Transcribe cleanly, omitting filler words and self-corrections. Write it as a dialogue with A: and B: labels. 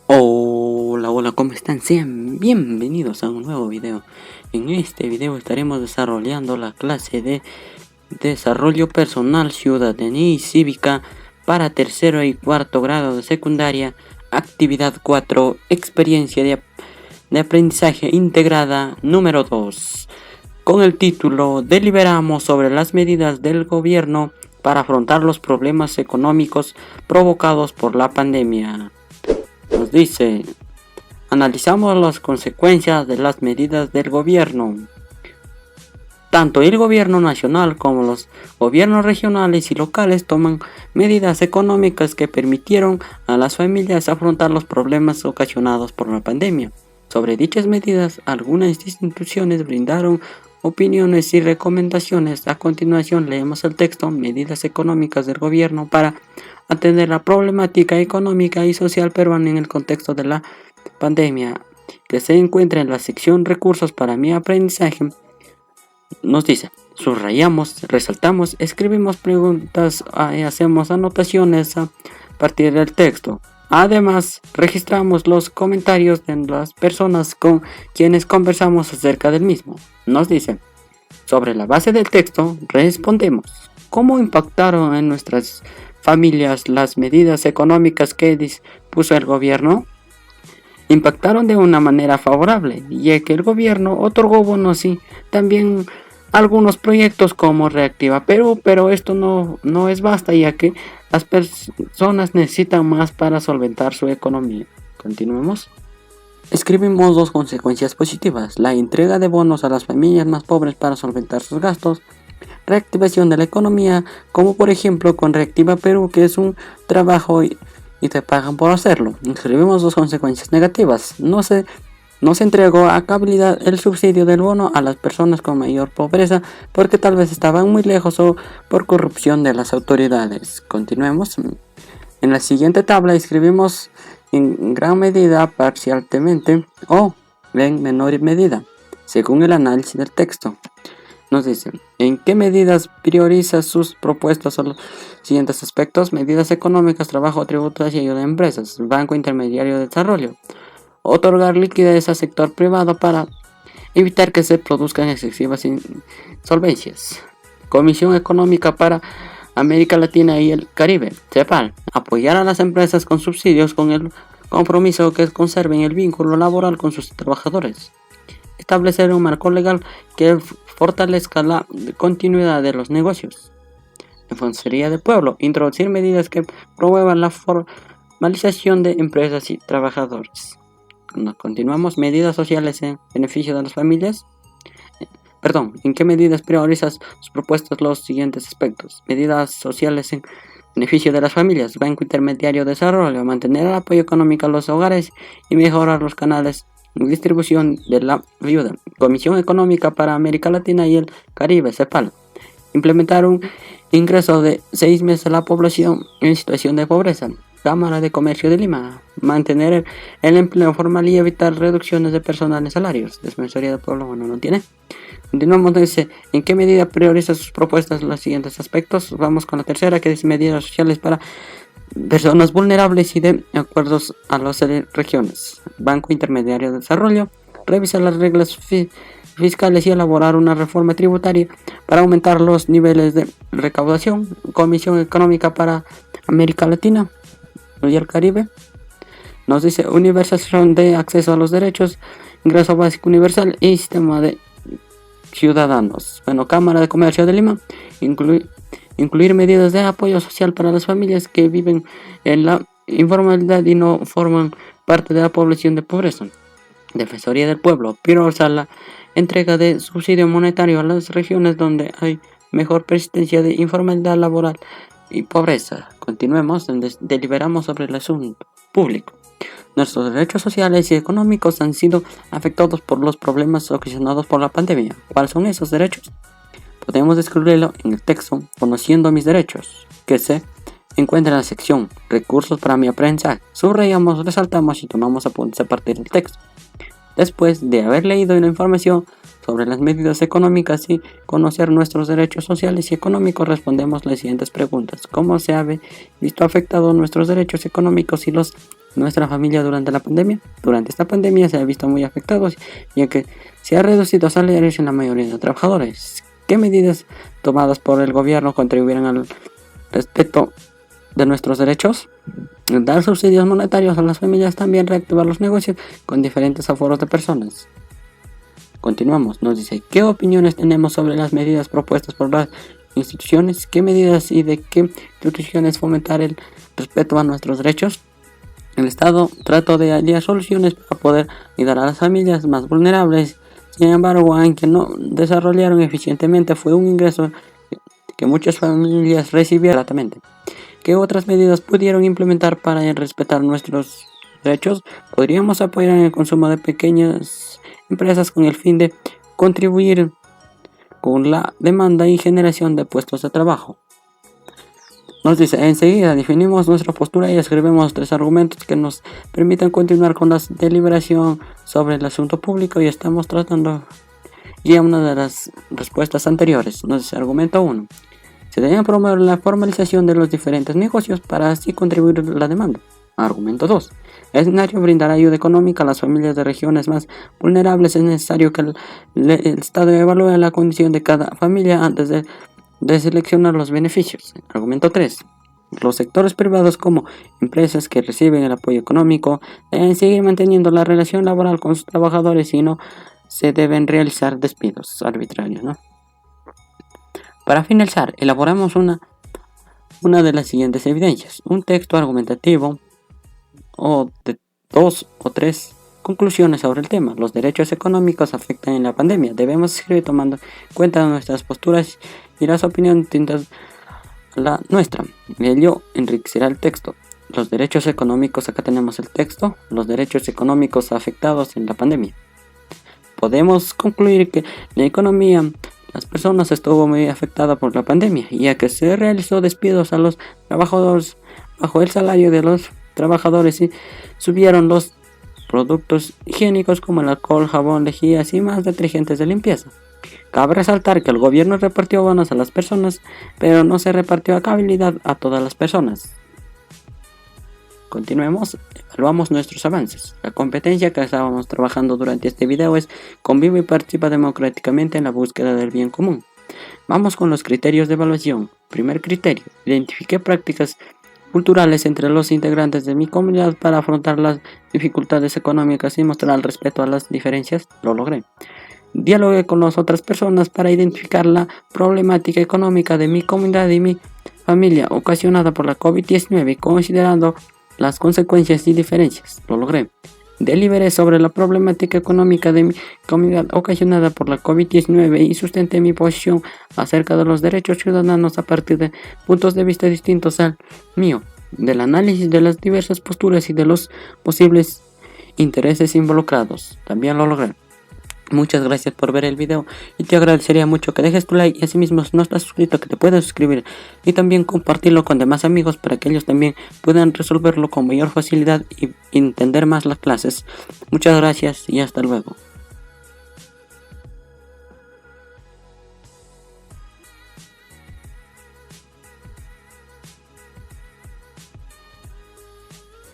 A: Hola, ¿cómo están? Sean bienvenidos a un nuevo video. En este video estaremos desarrollando la clase de Desarrollo Personal, Ciudadanía y Cívica para tercero y cuarto grado de secundaria, actividad 4, experiencia de aprendizaje integrada número 2, con el título Deliberamos sobre las medidas del gobierno para afrontar los problemas económicos provocados por la pandemia. Nos dice: analizamos las consecuencias de las medidas del gobierno. Tanto el gobierno nacional como los gobiernos regionales y locales toman medidas económicas que permitieron a las familias afrontar los problemas ocasionados por la pandemia. Sobre dichas medidas, algunas instituciones brindaron opiniones y recomendaciones. A continuación leemos el texto: medidas económicas del gobierno para atender la problemática económica y social peruana en el contexto de la pandemia, que se encuentra en la sección recursos para mi aprendizaje. Nos dice: subrayamos, resaltamos, escribimos preguntas y hacemos anotaciones a partir del texto. Además, registramos los comentarios de las personas con quienes conversamos acerca del mismo. Nos dice: sobre la base del texto, respondemos: ¿cómo impactaron en nuestras familias las medidas económicas que dispuso el gobierno? Impactaron de una manera favorable, ya que el gobierno otorgó bonos y también algunos proyectos como Reactiva Perú, pero esto no es basta, ya que las personas necesitan más para solventar su economía. Continuemos. Escribimos dos consecuencias positivas: la entrega de bonos a las familias más pobres para solventar sus gastos, reactivación de la economía, como por ejemplo con Reactiva Perú, que es un trabajo y te pagan por hacerlo. Escribimos dos consecuencias negativas: no se entregó a cabalidad el subsidio del bono a las personas con mayor pobreza porque tal vez estaban muy lejos o por corrupción de las autoridades. Continuemos. En la siguiente tabla escribimos en gran medida, parcialmente o en menor medida, según el análisis del texto. Nos dice: ¿en qué medidas prioriza sus propuestas a los siguientes aspectos? Medidas económicas, trabajo, tributos y ayuda a empresas. Banco Intermediario de Desarrollo: otorgar liquidez al sector privado para evitar que se produzcan excesivas insolvencias. Comisión Económica para América Latina y el Caribe, CEPAL: apoyar a las empresas con subsidios con el compromiso que conserven el vínculo laboral con sus trabajadores. Establecer un marco legal que fortalezca la continuidad de los negocios. Defensoría del Pueblo: introducir medidas que promuevan la formalización de empresas y trabajadores. Continuamos. Medidas sociales en beneficio de las familias. ¿En qué medidas priorizas sus propuestas los siguientes aspectos? Medidas sociales en beneficio de las familias. Banco Intermediario de Desarrollo: mantener el apoyo económico a los hogares y mejorar los canales de distribución de la ayuda. Comisión Económica para América Latina y el Caribe, CEPAL: implementar un ingreso de 6 meses a la población en situación de pobreza. Cámara de Comercio de Lima: mantener el empleo formal y evitar reducciones de personal en salarios. Defensoría del Pueblo, no tiene. Continuamos. Dice: ¿en qué medida prioriza sus propuestas los siguientes aspectos? Vamos con la tercera, que dice: medidas sociales para personas vulnerables y de acuerdos a las regiones. Banco Intermediario de Desarrollo: revisar las reglas fiscales y elaborar una reforma tributaria para aumentar los niveles de recaudación. Comisión Económica para América Latina y el Caribe nos dice: universalización de acceso a los derechos, ingreso básico universal y sistema de ciudadanos. Cámara de Comercio de Lima: incluir medidas de apoyo social para las familias que viven en la informalidad y no forman parte de la población de pobreza. Defensoría del Pueblo: priorizar la entrega de subsidio monetario a las regiones donde hay mejor persistencia de informalidad laboral y pobreza. Continuemos. Deliberamos sobre el asunto público. Nuestros derechos sociales y económicos han sido afectados por los problemas ocasionados por la pandemia. ¿Cuáles son esos derechos? Podemos descubrirlo en el texto Conociendo mis derechos, que se encuentra en la sección Recursos para mi aprendizaje. Subrayamos, resaltamos y tomamos apuntes a partir del texto. Después de haber leído la información sobre las medidas económicas y conocer nuestros derechos sociales y económicos, respondemos las siguientes preguntas: ¿cómo se han visto afectados nuestros derechos económicos y los nuestra familia durante la pandemia? Durante esta pandemia se ha visto muy afectados, ya que se ha reducido salarios en la mayoría de trabajadores. ¿Qué medidas tomadas por el gobierno contribuirán al respeto de nuestros derechos? Dar subsidios monetarios a las familias, también reactivar los negocios con diferentes aforos de personas. Continuamos, nos dice, ¿qué opiniones tenemos sobre las medidas propuestas por las instituciones? ¿Qué medidas y de qué instituciones fomentar el respeto a nuestros derechos? El Estado trató de hallar soluciones para poder ayudar a las familias más vulnerables. Sin embargo, aunque no desarrollaron eficientemente, fue un ingreso que muchas familias recibieron gratamente. ¿Qué otras medidas pudieron implementar para respetar nuestros derechos? Podríamos apoyar en el consumo de pequeñas empresas con el fin de contribuir con la demanda y generación de puestos de trabajo. Nos dice, enseguida definimos nuestra postura y escribimos 3 argumentos que nos permitan continuar con la deliberación sobre el asunto público, y estamos tratando ya una de las respuestas anteriores. Nos dice, argumento 1. Se debe promover la formalización de los diferentes negocios para así contribuir a la demanda. Argumento 2. Es necesario brindar ayuda económica a las familias de regiones más vulnerables. Es necesario que el Estado evalúe la condición de cada familia antes de seleccionar los beneficios. Argumento 3. Los sectores privados, como empresas que reciben el apoyo económico, deben seguir manteniendo la relación laboral con sus trabajadores y no se deben realizar despidos arbitrarios, ¿no? Para finalizar, elaboramos una de las siguientes evidencias: un texto argumentativo o de 2 o 3 conclusiones sobre el tema. Los derechos económicos afectan en la pandemia. Debemos escribir tomando en cuenta nuestras posturas y las opiniones distintas a la nuestra. Ello enriquecerá el texto. Los derechos económicos, acá tenemos el texto. Los derechos económicos afectados en la pandemia. Podemos concluir que la economía, las personas, estuvo muy afectada por la pandemia, ya que se realizó despidos a los trabajadores bajo el salario de los trabajadores y subieron los productos higiénicos como el alcohol, jabón, lejías y más detergentes de limpieza. Cabe resaltar que el gobierno repartió bonos a las personas, pero no se repartió a cabalidad a todas las personas. Continuemos, evaluamos nuestros avances. La competencia que estábamos trabajando durante este video es: convive y participa democráticamente en la búsqueda del bien común. Vamos con los criterios de evaluación. Primer criterio: identifiqué prácticas culturales entre los integrantes de mi comunidad para afrontar las dificultades económicas y mostrar el respeto a las diferencias. Lo logré. Dialogué con las otras personas para identificar la problemática económica de mi comunidad y mi familia ocasionada por la COVID-19, considerando las consecuencias y diferencias. Lo logré. Deliberé sobre la problemática económica de mi comunidad ocasionada por la COVID-19 y sustenté mi posición acerca de los derechos ciudadanos a partir de puntos de vista distintos al mío, del análisis de las diversas posturas y de los posibles intereses involucrados. También lo logré. Muchas gracias por ver el video y te agradecería mucho que dejes tu like, y asimismo, si no estás suscrito, que te puedas suscribir y también compartirlo con demás amigos para que ellos también puedan resolverlo con mayor facilidad y entender más las clases. Muchas gracias y hasta luego.